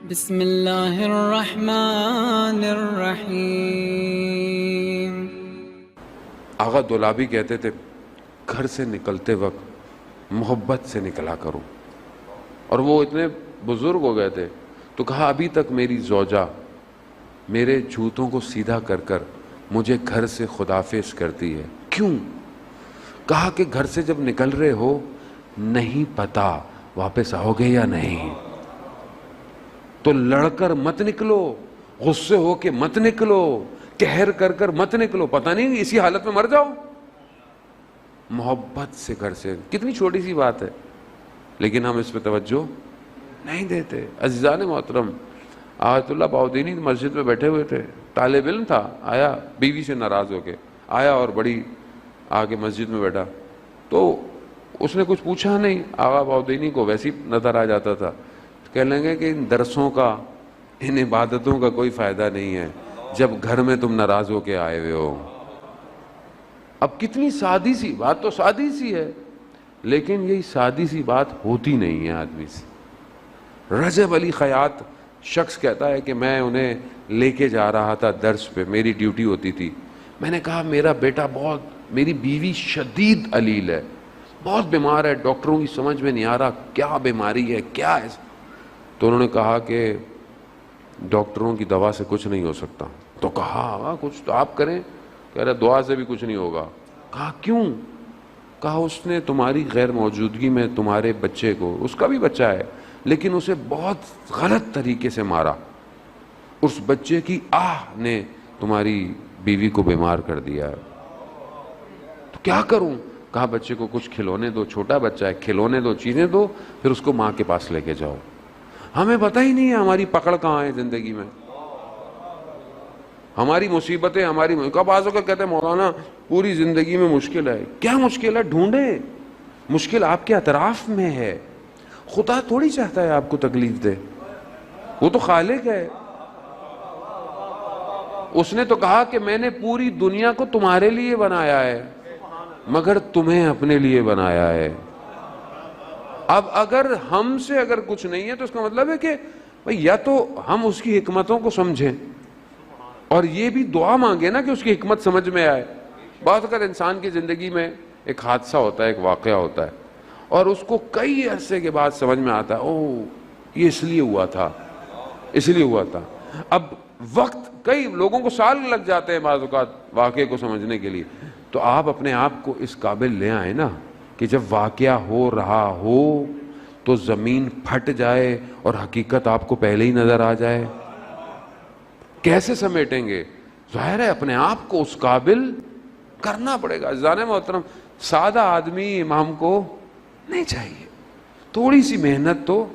بسم اللہ الرحمن الرحیم۔ آغا دولابی کہتے تھے گھر سے نکلتے وقت محبت سے نکلا کرو، اور وہ اتنے بزرگ ہو گئے تھے تو کہا ابھی تک میری زوجہ میرے جوتوں کو سیدھا کر کر مجھے گھر سے خدافظ کرتی ہے۔ کیوں؟ کہا کہ گھر سے جب نکل رہے ہو نہیں پتا واپس آؤ گے یا نہیں، تو لڑ کر مت نکلو، غصے ہو کے مت نکلو، قہر کر کر مت نکلو، پتہ نہیں اسی حالت میں مر جاؤ۔ محبت سے گھر سے، کتنی چھوٹی سی بات ہے لیکن ہم اس پہ توجہ نہیں دیتے۔ عزیزان محترم، آیت اللہ باؤدینی مسجد میں بیٹھے ہوئے تھے، طالب علم تھا، آیا بیوی سے ناراض ہو کے آیا اور بڑی آگے مسجد میں بیٹھا، تو اس نے کچھ پوچھا نہیں، آغا باؤدینی کو ویسی نظر آ جاتا تھا، کہنے لگے کہ ان درسوں کا، ان عبادتوں کا کوئی فائدہ نہیں ہے جب گھر میں تم ناراض ہو کے آئے ہوئے ہو۔ اب کتنی سادی سی بات، تو سادی سی ہے لیکن یہی سادی سی بات ہوتی نہیں ہے آدمی سے۔ رجب علی خیاط شخص کہتا ہے کہ میں انہیں لے کے جا رہا تھا درس پہ، میری ڈیوٹی ہوتی تھی، میں نے کہا میرا بیٹا میری بیوی شدید علیل ہے، بہت بیمار ہے، ڈاکٹروں کی سمجھ میں نہیں آ رہا کیا بیماری ہے کیا ہے۔ تو انہوں نے کہا کہ ڈاکٹروں کی دوا سے کچھ نہیں ہو سکتا۔ تو کہا کچھ تو آپ کریں، کہہ رہے دعا سے بھی کچھ نہیں ہوگا۔ کہا کیوں؟ کہا اس نے تمہاری غیر موجودگی میں تمہارے بچے کو، اس کا بھی بچہ ہے لیکن اسے بہت غلط طریقے سے مارا، اس بچے کی آہ نے تمہاری بیوی کو بیمار کر دیا ہے، تو کیا کروں؟ کہا بچے کو کچھ کھلونے دو، چھوٹا بچہ ہے، کھلونے دو، چیزیں دو، پھر اس کو ماں کے پاس لے کے جاؤ۔ ہمیں پتہ ہی نہیں ہے ہماری پکڑ کہاں ہے زندگی میں، ہماری مصیبتیں، کب آزوں کا کہتے ہیں مولانا پوری زندگی میں مشکل ہے، کیا مشکل ہے؟ ڈھونڈیں، مشکل آپ کے اطراف میں ہے۔ خدا تھوڑی چاہتا ہے آپ کو تکلیف دے، وہ تو خالق ہے۔ اس نے تو کہا کہ میں نے پوری دنیا کو تمہارے لیے بنایا ہے مگر تمہیں اپنے لیے بنایا ہے۔ اب اگر ہم سے اگر کچھ نہیں ہے تو اس کا مطلب ہے کہ یا تو ہم اس کی حکمتوں کو سمجھیں اور یہ بھی دعا مانگے نا کہ اس کی حکمت سمجھ میں آئے۔ بعض اوقات انسان کی زندگی میں ایک حادثہ ہوتا ہے، ایک واقعہ ہوتا ہے اور اس کو کئی عرصے کے بعد سمجھ میں آتا ہے اوہ یہ اس لیے ہوا تھا، اس لیے ہوا تھا۔ اب وقت، کئی لوگوں کو سال لگ جاتے ہیں بعض اوقات واقعے کو سمجھنے کے لیے، تو آپ اپنے آپ کو اس قابل لے آئیں نا کہ جب واقعہ ہو رہا ہو تو زمین پھٹ جائے اور حقیقت آپ کو پہلے ہی نظر آ جائے۔ کیسے سمیٹیں گے؟ ظاہر ہے اپنے آپ کو اس قابل کرنا پڑے گا۔ عزیزان محترم، سادہ آدمی امام کو نہیں چاہیے، تھوڑی سی محنت تو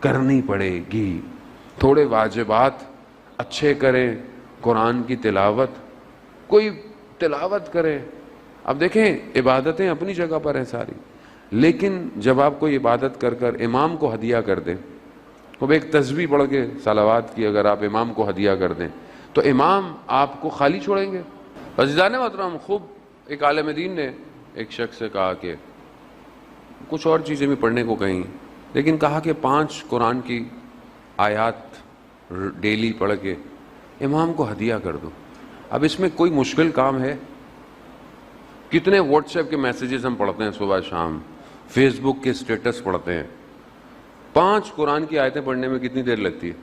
کرنی پڑے گی، تھوڑے واجبات اچھے کریں، قرآن کی تلاوت، کوئی تلاوت کرے۔ اب دیکھیں عبادتیں اپنی جگہ پر ہیں ساری، لیکن جب آپ کوئی عبادت کر کر امام کو ہدیہ کر دیں، اب ایک تسبیح پڑھ کے صلوات کی اگر آپ امام کو ہدیہ کر دیں تو امام آپ کو خالی چھوڑیں گے؟ عزیزان محترم، خوب ایک عالم دین نے ایک شخص سے کہا کہ کچھ اور چیزیں بھی پڑھنے کو کہیں، لیکن کہا کہ 5 قرآن کی آیات ڈیلی پڑھ کے امام کو ہدیہ کر دو۔ اب اس میں کوئی مشکل کام ہے؟ کتنے واٹس ایپ کے میسیجز ہم پڑھتے ہیں صبح شام، فیس بک کے سٹیٹس پڑھتے ہیں، 5 قرآن کی آیتیں پڑھنے میں کتنی دیر لگتی ہے؟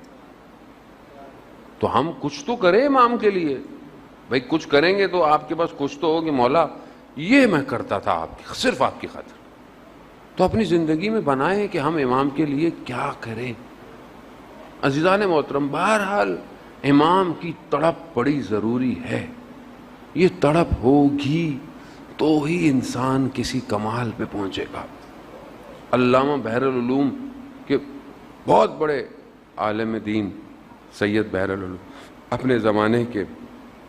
تو ہم کچھ تو کریں امام کے لیے، بھائی کچھ کریں گے تو آپ کے پاس کچھ تو ہو کہ مولا یہ میں کرتا تھا آپ کی، صرف آپ کی خاطر۔ تو اپنی زندگی میں بنائیں کہ ہم امام کے لیے کیا کریں۔ عزیزان محترم، بہرحال امام کی تڑپ بڑی ضروری ہے، یہ تڑپ ہوگی تو ہی انسان کسی کمال پہ پہنچے گا۔ علامہ بحر العلوم کے بہت بڑے عالم دین سید بحر العلوم اپنے زمانے کے،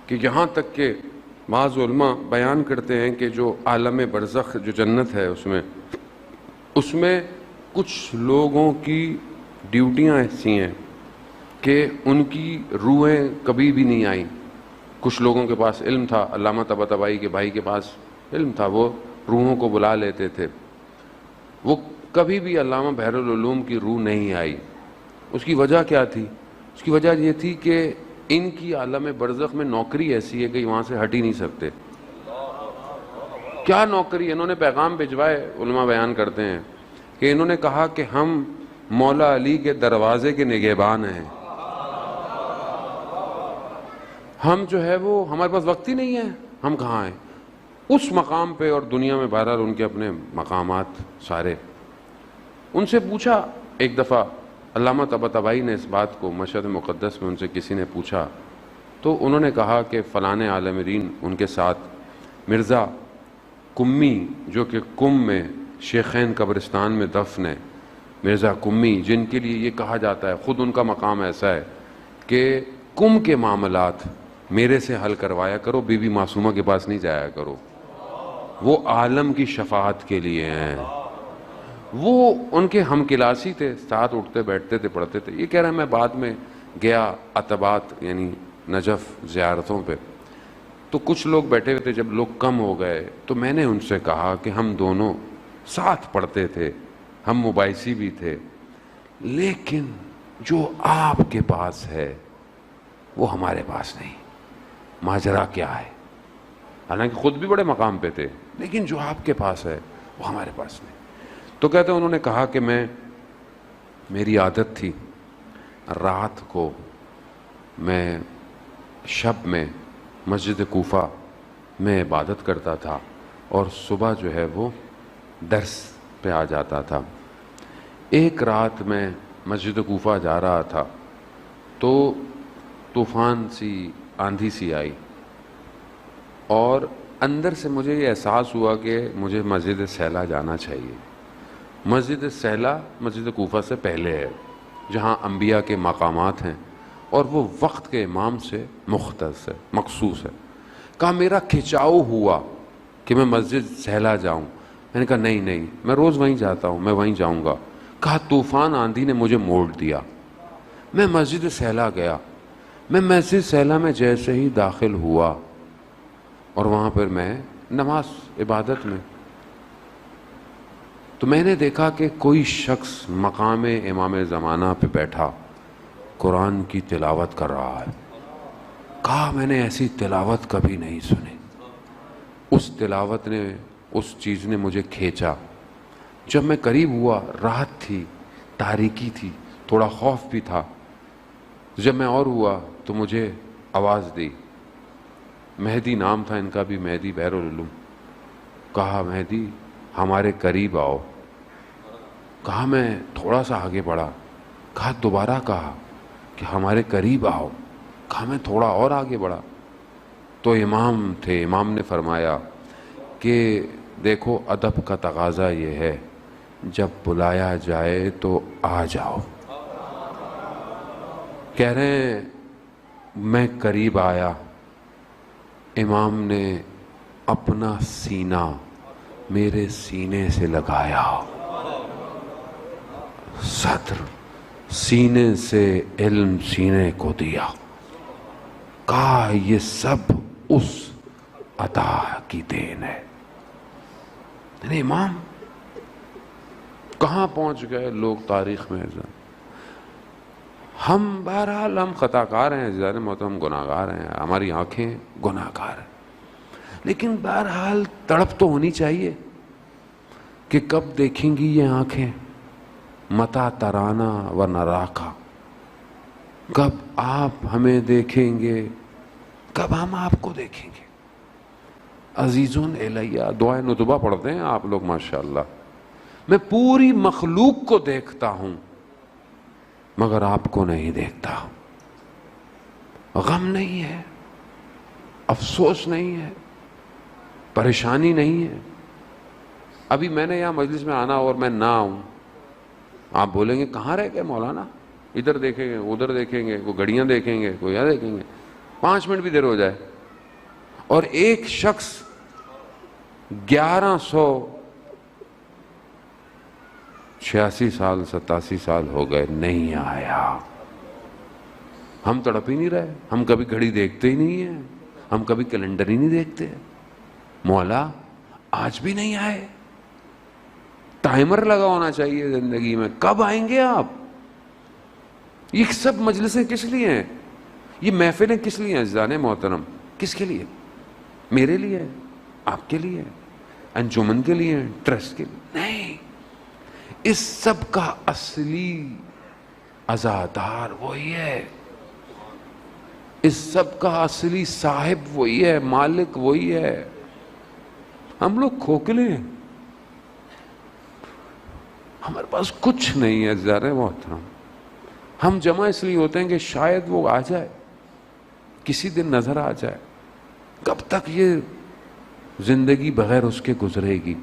کہ یہاں تک کہ بعض علماء بیان کرتے ہیں کہ جو عالم برزخ جو جنت ہے اس میں کچھ لوگوں کی ڈیوٹیاں ایسی ہیں کہ ان کی روحیں کبھی بھی نہیں آئیں۔ کچھ لوگوں کے پاس علم تھا، علامہ طباطبائی کے بھائی کے پاس علم تھا، وہ روحوں کو بلا لیتے تھے، وہ کبھی بھی علامہ بحر العلوم کی روح نہیں آئی۔ اس کی وجہ کیا تھی؟ اس کی وجہ یہ تھی کہ ان کی عالم برزخ میں نوکری ایسی ہے کہ وہاں سے ہٹ ہی نہیں سکتے. کیا نوکری؟ انہوں نے پیغام بھجوائے، علماء بیان کرتے ہیں کہ انہوں نے کہا کہ ہم مولا علی کے دروازے کے نگہبان ہیں. ہم جو ہے وہ، ہمارے پاس وقت ہی نہیں ہے، ہم کہاں ہیں اس مقام پہ، اور دنیا میں بہرحال ان کے اپنے مقامات سارے. ان سے پوچھا ایک دفعہ، علامہ طباطبائی نے اس بات کو مشہد مقدس میں ان سے کسی نے پوچھا تو انہوں نے کہا کہ فلاں عالم دین ان کے ساتھ مرزا کمی، جو کہ کم میں شیخین قبرستان میں دفن ہے، مرزا کمی، جن کے لیے یہ کہا جاتا ہے، خود ان کا مقام ایسا ہے کہ کم کے معاملات میرے سے حل کروایا کرو، بی بی معصومہ کے پاس نہیں جایا کرو، وہ عالم کی شفاعت کے لیے ہیں. وہ ان کے ہم کلاسی تھے، ساتھ اٹھتے بیٹھتے تھے، پڑھتے تھے. یہ کہہ رہا ہے میں بعد میں گیا عتبات یعنی نجف زیارتوں پہ، تو کچھ لوگ بیٹھے ہوئے تھے. جب لوگ کم ہو گئے تو میں نے ان سے کہا کہ ہم دونوں ساتھ پڑھتے تھے، ہم مباحثی بھی تھے، لیکن جو آپ کے پاس ہے وہ ہمارے پاس نہیں. ماجرا کیا ہے؟ حالانکہ خود بھی بڑے مقام پہ تھے، لیکن جو آپ کے پاس ہے وہ ہمارے پاس نہیں. تو کہتے ہیں انہوں نے کہا کہ میری عادت تھی رات کو میں شب میں مسجد کوفہ میں عبادت کرتا تھا اور صبح جو ہے وہ درس پہ آ جاتا تھا. ایک رات میں مسجد کوفہ جا رہا تھا تو طوفان سی آندھی سی آئی اور اندر سے مجھے یہ احساس ہوا کہ مجھے مسجد سیلا جانا چاہیے. مسجد سیلا مسجد کوفہ سے پہلے ہے، جہاں انبیاء کے مقامات ہیں اور وہ وقت کے امام سے مختص ہے، مخصوص ہے. کہا میرا کھچاؤ ہوا کہ میں مسجد سیلا جاؤں. میں نے کہا نہیں، میں روز وہیں جاتا ہوں، میں وہیں جاؤں گا. کہا طوفان آندھی نے مجھے موڑ دیا. میں مسجد سیلا گیا. میں مسجد سیلا میں جیسے ہی داخل ہوا اور وہاں پر میں نماز عبادت میں، تو میں نے دیکھا کہ کوئی شخص مقام امام زمانہ پہ بیٹھا قرآن کی تلاوت کر رہا ہے. کہا میں نے ایسی تلاوت کبھی نہیں سنی. اس تلاوت نے، اس چیز نے مجھے کھینچا. جب میں قریب ہوا، رات تھی، تاریکی تھی، تھوڑا خوف بھی تھا. جب میں اور ہوا تو مجھے آواز دی. مہدی نام تھا ان کا بھی، مہدی بحر العلوم. کہا مہدی ہمارے قریب آؤ. کہا میں تھوڑا سا آگے بڑھا. کہا دوبارہ کہا کہ ہمارے قریب آؤ. کہا میں تھوڑا اور آگے بڑھا. تو امام تھے، امام نے فرمایا کہ دیکھو ادب کا تقاضا یہ ہے جب بلایا جائے تو آ جاؤ. کہہ رہے ہیں میں قریب آیا. امام نے اپنا سینہ میرے سینے سے لگایا، صدر سینے سے علم سینے کو دیا. کہا یہ سب اس عطا کی دین ہے. یعنی امام کہاں پہنچ گئے لوگ تاریخ میں. ہم بہرحال ہم خطا کار ہیں، زیادہ محترم گناہ گار ہیں، ہماری آنکھیں گناہ گار ہیں، لیکن بہرحال تڑپ تو ہونی چاہیے کہ کب دیکھیں گی یہ آنکھیں متا ترانا و نراکا. کب آپ ہمیں دیکھیں گے، کب ہم آپ کو دیکھیں گے. عزیزون الیہ دعائے ندبہ پڑھتے ہیں آپ لوگ ماشاءاللہ. میں پوری مخلوق کو دیکھتا ہوں مگر آپ کو نہیں دیکھتا. غم نہیں ہے، افسوس نہیں ہے، پریشانی نہیں ہے. ابھی میں نے یہاں مجلس میں آنا اور میں نہ آؤں، آپ بولیں گے کہاں رہ گئے مولانا، ادھر دیکھیں گے ادھر دیکھیں گے، کوئی گھڑیاں دیکھیں گے، کوئی یہاں دیکھیں گے. 5 منٹ بھی دیر ہو جائے اور ایک شخص 1186 سال 87 سال ہو گئے نہیں آیا. ہم تڑپ ہی نہیں رہے. ہم کبھی گھڑی دیکھتے ہی نہیں ہیں، ہم کبھی کیلنڈر ہی نہیں دیکھتے. مولا آج بھی نہیں آئے. ٹائمر لگا ہونا چاہیے زندگی میں، کب آئیں گے آپ. یہ سب مجلسیں کس لیے ہیں؟ یہ محفلیں کس لیے ہیں عزیزان محترم؟ کس کے لیے؟ میرے لیے ہے، آپ کے لیے ہے، انجمن کے لیے ہے، ٹرسٹ کے لیے نہیں. اس سب کا اصلی عزادار وہی ہے، اس سب کا اصلی صاحب وہی ہے، مالک وہی ہے. ہم لوگ کھوکھلے ہیں، ہمارے پاس کچھ نہیں ہے عزیزان محترم. ہم جمع اس لیے ہوتے ہیں کہ شاید وہ آ جائے، کسی دن نظر آ جائے. کب تک یہ زندگی بغیر اس کے گزرے گی؟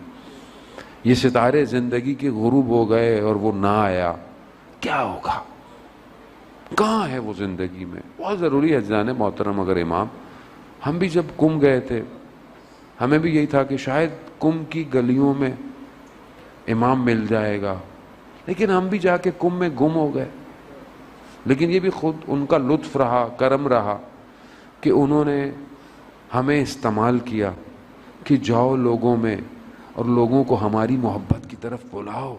یہ ستارے زندگی کے غروب ہو گئے اور وہ نہ آیا، کیا ہوگا؟ کہاں ہے وہ زندگی میں؟ بہت ضروری ہے عزیزان محترم. اگر امام، ہم بھی جب کم گئے تھے ہمیں بھی یہی تھا کہ شاید کم کی گلیوں میں امام مل جائے گا، لیکن ہم بھی جا کے کم میں گم ہو گئے. لیکن یہ بھی خود ان کا لطف رہا، کرم رہا کہ انہوں نے ہمیں استعمال کیا کہ جاؤ لوگوں میں اور لوگوں کو ہماری محبت کی طرف بلاؤ.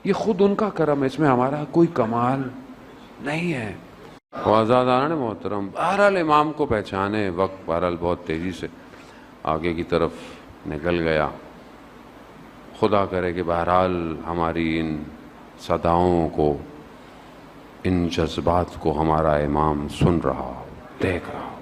یہ خود ان کا کرم ہے، اس میں ہمارا کوئی کمال نہیں ہے. آزادان محترم، بہرحال امام کو پہچانے. وقت بہرحال بہت تیزی سے آگے کی طرف نکل گیا. خدا کرے کہ بہرحال ہماری ان صداؤں کو، ان جذبات کو ہمارا امام سن رہا ہو، دیکھ رہا ہو.